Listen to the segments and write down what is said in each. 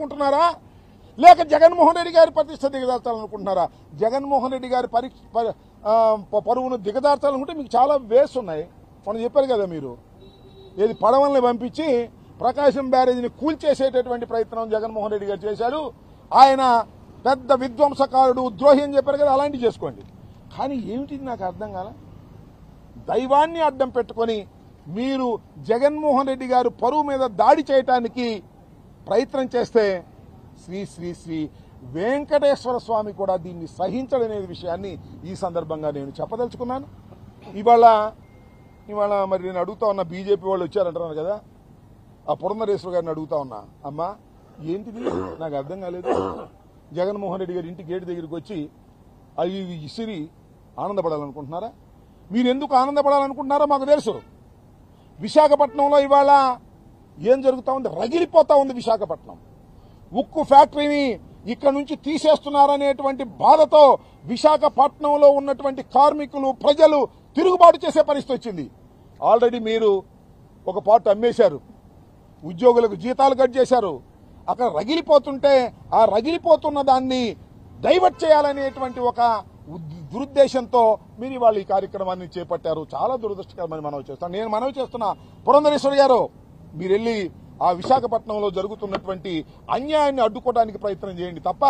దిగదార్చాలనుకుంటున్నారా, లేక జగన్మోహన్ రెడ్డి గారి ప్రతిష్ట దిగదార్చాలనుకుంటున్నారా? జగన్మోహన్ రెడ్డి గారి పరువును దిగదార్చాలనుకుంటే మీకు చాలా వేస్ ఉన్నాయి. మనం చెప్పారు కదా, మీరు ఏది పడవల్ని పంపించి ప్రకాశం బ్యారేజీని కూల్చేసేటటువంటి ప్రయత్నం జగన్మోహన్ రెడ్డి గారు చేశారు. ఆయన పెద్ద విధ్వంసకారుడు, ద్రోహి అని చెప్పారు కదా, అలాంటివి చేసుకోండి. కానీ ఏమిటి నాకు అర్థం కాల, దైవాన్ని అడ్డం పెట్టుకొని మీరు జగన్మోహన్ రెడ్డి గారు పరువు మీద దాడి చేయటానికి ప్రయత్నం చేస్తే శ్రీ శ్రీ శ్రీ వెంకటేశ్వర స్వామి కూడా దీన్ని సహించడనే విషయాన్ని ఈ సందర్భంగా నేను చెప్పదలుచుకున్నాను. ఇవాళ మరి నేను అడుగుతా ఉన్నా, బీజేపీ వాళ్ళు వచ్చారంటున్నారు కదా, ఆ పురంధరేశ్వర గారిని అడుగుతా ఉన్నా, అమ్మా ఏంటిది నాకు అర్థం కాలేదు. జగన్మోహన్ రెడ్డి గారి ఇంటి గేటు దగ్గరికి వచ్చి అవి ఇసిరి ఆనందపడాలనుకుంటున్నారా? మీరు ఎందుకు ఆనందపడాలనుకుంటున్నారో మాకు తెలుసు. విశాఖపట్నంలో ఇవాళ ఏం జరుగుతూ ఉంది, రగిలిపోతా ఉంది విశాఖపట్నం. ఉక్కు ఫ్యాక్టరీని ఇక్కడ నుంచి తీసేస్తున్నారనేటువంటి బాధతో విశాఖపట్నంలో ఉన్నటువంటి కార్మికులు, ప్రజలు తిరుగుబాటు చేసే పరిస్థితి వచ్చింది. ఆల్రెడీ మీరు ఒక పార్ట్ అమ్మేశారు, ఉద్యోగులకు జీతాలు కట్ చేశారు. అక్కడ రగిలిపోతుంటే ఆ రగిలిపోతున్న దాన్ని డైవర్ట్ చేయాలనేటువంటి ఒక దురుద్దేశంతో మీరు ఇవాళ ఈ కార్యక్రమాన్ని చేపట్టారు. చాలా దురదృష్టకరమని నేను మనవి చేస్తున్నా. పురంధరేశ్వరి గారు, మీరు వెళ్ళి ఆ విశాఖపట్నంలో జరుగుతున్నటువంటి అన్యాయాన్ని అడ్డుకోవడానికి ప్రయత్నం చేయండి తప్ప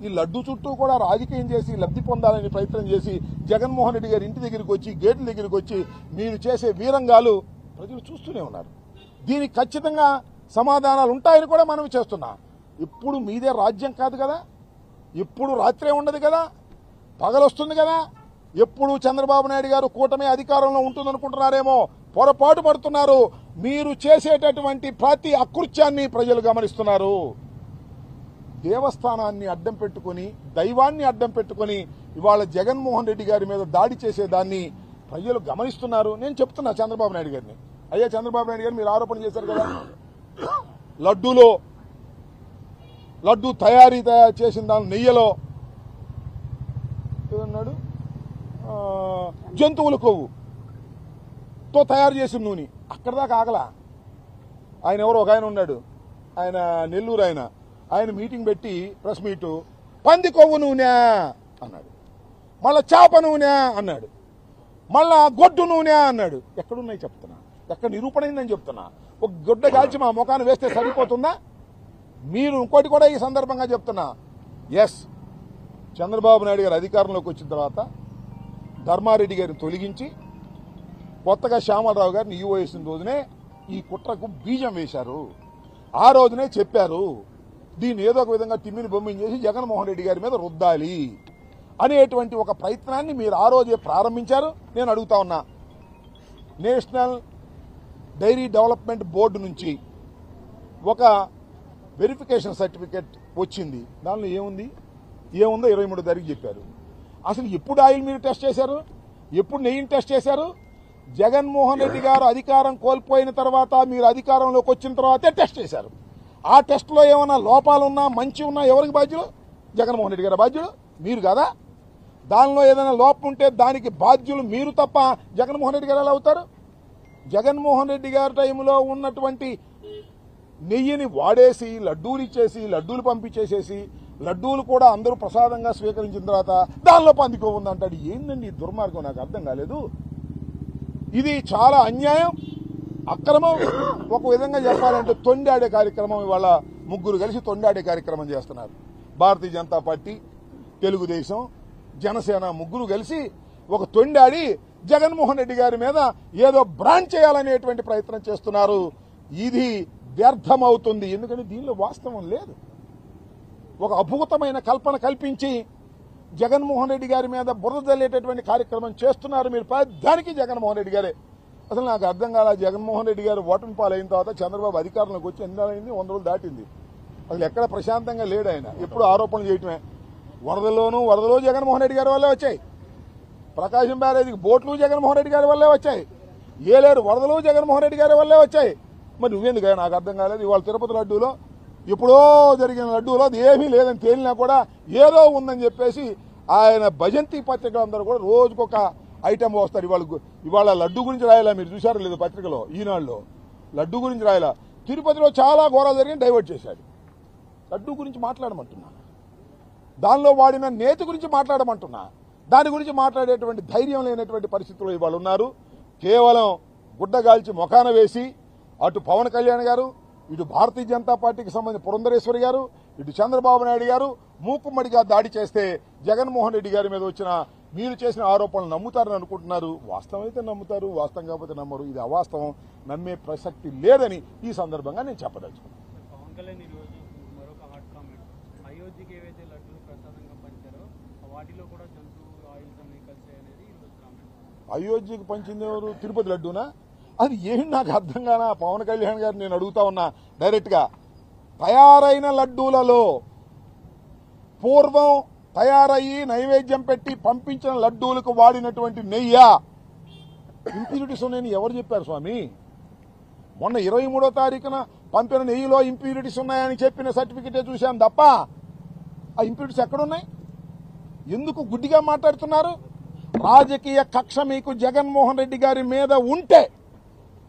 ఈ లడ్డు చుట్టూ కూడా రాజకీయం చేసి లబ్ధి పొందాలని ప్రయత్నం చేసి జగన్మోహన్ రెడ్డి గారి ఇంటి దగ్గరికి వచ్చి, గేట్ల దగ్గరికి వచ్చి మీరు చేసే వీరంగాలు ప్రజలు చూస్తూనే ఉన్నారు. దీనికి ఖచ్చితంగా సమాధానాలు ఉంటాయని కూడా మనం చేస్తున్నా. ఇప్పుడు మీదే రాజ్యం కాదు కదా, ఇప్పుడు రాత్రే ఉండదు కదా, పగలొస్తుంది కదా. ఎప్పుడు చంద్రబాబు నాయుడు గారు కూటమి అధికారంలో ఉంటుందనుకుంటున్నారేమో, పొరపాటు పడుతున్నారు. మీరు చేసేటటువంటి ప్రతి అకృత్యాన్ని ప్రజలు గమనిస్తున్నారు. దేవస్థానాన్ని అడ్డం పెట్టుకుని, దైవాన్ని అడ్డం పెట్టుకుని ఇవాళ జగన్మోహన్ రెడ్డి గారి మీద దాడి చేసేదాన్ని ప్రజలు గమనిస్తున్నారు. నేను చెప్తున్నా చంద్రబాబు నాయుడు గారిని, అయ్యా చంద్రబాబు నాయుడు గారు మీరు ఆరోపణ చేశారు కదా, లడ్డు తయారు చేసిన దాని నెయ్యలో ఏమన్నాడు, జంతువుల కొవ్వుతో తయారు చేసిన నూనె. అక్కడ దాకా ఆగలా. ఆయన ఎవరో ఒక ఆయన ఉన్నాడు, ఆయన నెల్లూరు ఆయన మీటింగ్ పెట్టి ప్రెస్ మీటు, పంది కొవ్వు నూనె అన్నాడు, మళ్ళా చేప నూనె అన్నాడు, మళ్ళా గొడ్డు నూనె అన్నాడు. ఎక్కడున్నాయి చెప్తున్నా, ఎక్కడ నిరూపణ అయిందని చెప్తున్నా. ఒక గుడ్డ కాల్చి మా ముఖాన్ని వేస్తే సరిపోతుందా? మీరు ఇంకోటి కూడా ఈ సందర్భంగా చెప్తున్నా, ఎస్ చంద్రబాబు నాయుడు గారు అధికారంలోకి వచ్చిన తర్వాత ధర్మారెడ్డి గారిని తొలగించి కొత్తగా శ్యామలరావు గారిని ఈవో వేసిన రోజునే ఈ కుట్రకు బీజం వేశారు. ఆ రోజునే చెప్పారు దీన్ని ఏదో ఒక విధంగా తిమ్మిని బొమ్మిని చేసి జగన్మోహన్ రెడ్డి గారి మీద రుద్దాలి అనేటువంటి ఒక ప్రయత్నాన్ని మీరు ఆ రోజే ప్రారంభించారు. నేను అడుగుతా ఉన్నా, నేషనల్ డైరీ డెవలప్మెంట్ బోర్డు నుంచి ఒక వెరిఫికేషన్ సర్టిఫికేట్ వచ్చింది. దానిలో ఏముందో 23 తారీఖు చెప్పారు. అసలు ఎప్పుడు ఆయిల్ మీరు టెస్ట్ చేశారు, ఎప్పుడు నెయ్యిని టెస్ట్ చేశారు? జగన్మోహన్ రెడ్డి గారు అధికారం కోల్పోయిన తర్వాత, మీరు అధికారంలోకి వచ్చిన తర్వాతే టెస్ట్ చేశారు. ఆ టెస్ట్లో ఏమైనా లోపాలున్నా, మంచి ఉన్నా ఎవరికి బాధ్యులు? జగన్మోహన్ రెడ్డి గారు బాధ్యులు, మీరు కదా. దానిలో ఏదైనా లోపం ఉంటే దానికి బాధ్యులు మీరు తప్ప జగన్మోహన్ రెడ్డి గారు ఎలా అవుతారు? జగన్మోహన్ రెడ్డి గారి టైంలో ఉన్నటువంటి నెయ్యిని వాడేసి లడ్డూలు ఇచ్చేసి, లడ్డూలు పంపించేసేసి, లడ్డూలు కూడా అందరూ ప్రసాదంగా స్వీకరించిన తర్వాత దానిలో పందికో ఉందంటాడు. ఏందండి ఈ దుర్మార్గం? నాకు అర్థం కాలేదు. ఇది చాలా అన్యాయం, అక్రమం. ఒక విధంగా చెప్పాలంటే తొండాడే కార్యక్రమం. ఇవాళ ముగ్గురు కలిసి తొండాడే కార్యక్రమం చేస్తున్నారు. భారతీయ జనతా పార్టీ, తెలుగుదేశం, జనసేన ముగ్గురు కలిసి ఒక తొండాడి జగన్మోహన్ రెడ్డి గారి మీద ఏదో బ్రాండ్ చేయాలనేటువంటి ప్రయత్నం చేస్తున్నారు. ఇది వ్యర్థమవుతుంది. ఎందుకంటే దీనిలో వాస్తవం లేదు. ఒక అద్భుతమైన కల్పన కల్పించి జగన్మోహన్ రెడ్డి గారి మీద బురద జల్లేటటువంటి కార్యక్రమం చేస్తున్నారు మీరు. దానికి జగన్మోహన్ రెడ్డి గారే. అసలు నాకు అర్థం కాల, జగన్మోహన్ రెడ్డి గారు ఓటమి పాలైన తర్వాత చంద్రబాబు అధికారంలోకి వచ్చి ఎన్ని నెలలైంది? 100 రోజులు దాటింది. అసలు ఎక్కడ ప్రశాంతంగా లేడు ఆయన. ఎప్పుడు ఆరోపణలు చేయటమే. వరదలో జగన్మోహన్ రెడ్డి గారి వల్లే వచ్చాయి. ప్రకాశం బ్యారేజీకి బోట్లు జగన్మోహన్ రెడ్డి గారి వల్లే వచ్చాయి. ఏలేరు వరదలు జగన్మోహన్ రెడ్డి గారి వల్లే వచ్చాయి. మరి నువ్వెందుకు? నాకు అర్థం కాలేదు. ఇవాళ తిరుపతి లడ్డూలో, ఎప్పుడో జరిగిన లడ్డూలో అది ఏమీ లేదని తేలినా కూడా ఏదో ఉందని చెప్పేసి ఆయన భజంతి పత్రికలందరూ కూడా రోజుకొక ఐటమ్ వస్తారు. ఇవాళ లడ్డు గురించి రాయాలా? మీరు చూశారు లేదు పత్రికలో, ఈనాడులో లడ్డు గురించి రాయాలా? తిరుపతిలో చాలా ఘోరాలు జరిగి డైవర్ట్ చేశాడు. లడ్డూ గురించి మాట్లాడమంటున్నా, దానిలో వాడిన నేతి గురించి మాట్లాడమంటున్నా. దాని గురించి మాట్లాడేటువంటి ధైర్యం లేనటువంటి పరిస్థితుల్లో ఇవాళ ఉన్నారు. కేవలం గుడ్డగాల్చి మొఖాన వేసి అటు పవన్ కళ్యాణ్ గారు, ఇటు భారతీయ జనతా పార్టీకి సంబంధించిన పురంధరేశ్వరి గారు, ఇటు చంద్రబాబు నాయుడు గారు మూకుమ్మడిగా దాడి చేస్తే జగన్మోహన్ రెడ్డి గారి మీద వచ్చిన మీరు చేసిన ఆరోపణలు నమ్ముతారని అనుకుంటున్నారు. వాస్తవం అయితే నమ్ముతారు, వాస్తవం కాకపోతే నమ్మరు. ఇది అవాస్తవం, నమ్మే ప్రసక్తి లేదని ఈ సందర్భంగా నేను చెప్పదలుచుకున్నాను. పవన్ కళ్యాణ్ ఈరోజు మరొక హాట్ కామెంట్, అయోధ్యకి ఏవైతే లడ్డూలు ప్రసాదంగా పంచారో వాటిలో కూడా జంతు ఆయిల్స్ అన్ని కలిసాయి అనేది ఈరోజు కామెంట్. అయోధ్యకు పంచింది ఎవరు? తిరుపతి లడ్డూనా? అది ఏమి నాకు అర్థం కానా? పవన్ కళ్యాణ్ గారు నేను అడుగుతా ఉన్నా డైరెక్ట్ గా, తయారైన లడ్డూలలో పూర్వం తయారయ్యి నైవేద్యం పెట్టి పంపించిన లడ్డూలకు వాడినటువంటి నెయ్యి ఇంప్యూరిటీస్ ఉన్నాయని ఎవరు చెప్పారు స్వామి? మొన్న 23వ తారీఖున పంపిన నెయ్యిలో ఇంప్యూరిటీస్ ఉన్నాయని చెప్పిన సర్టిఫికెటే చూశాం తప్ప ఆ ఇంప్యూరిటీస్ ఎక్కడున్నాయి? ఎందుకు గుడ్డిగా మాట్లాడుతున్నారు? రాజకీయ కక్ష మీకు జగన్మోహన్ రెడ్డి గారి మీద ఉంటే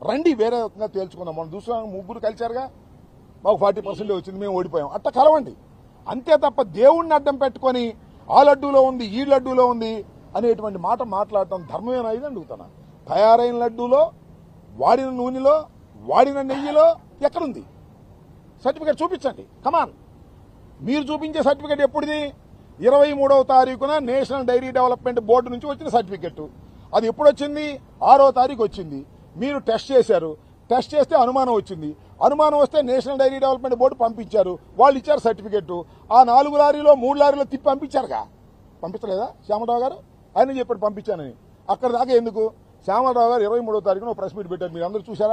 రండి, వేరే రకంగా తేల్చుకుందాం. మనం చూసాం, ముగ్గురు కలిశారుగా, మాకు 40% వచ్చింది, మేము ఓడిపోయాం. అట్ట కలవండి అంతే తప్ప దేవుణ్ణి అడ్డం పెట్టుకొని ఆ లడ్డూలో ఉంది, ఈ లడ్డూలో ఉంది అనేటువంటి మాట మాట్లాడటం ధర్మమేనా ఇది అడుగుతున్నా. తయారైన లడ్డూలో, వాడిన నూనెలో, వాడిన నెయ్యిలో ఎక్కడుంది సర్టిఫికేట్? చూపించండి, కమాన్. మీరు చూపించే సర్టిఫికేట్ ఎప్పుడుది? 23వ తారీఖున నేషనల్ డైరీ డెవలప్మెంట్ బోర్డు నుంచి వచ్చిన సర్టిఫికెట్. అది ఎప్పుడు వచ్చింది? 6వ తారీఖు వచ్చింది. మీరు టెస్ట్ చేశారు, టెస్ట్ చేస్తే అనుమానం వచ్చింది. అనుమానం వస్తే నేషనల్ డైరీ డెవలప్మెంట్ బోర్డు పంపించారు, వాళ్ళు ఇచ్చారు సర్టిఫికెట్. ఆ 4 లారీలో 3 లారీలో తిప్పి పంపించారుగా, పంపించలేదా శ్యామరావు గారు? ఆయన చెప్పాడు పంపించానని. అక్కడ దాకా ఎందుకు? శ్యామరావు గారు 23వ తారీఖున ప్రెస్ మీట్ పెట్టారు, మీరు అందరూ చూసారా?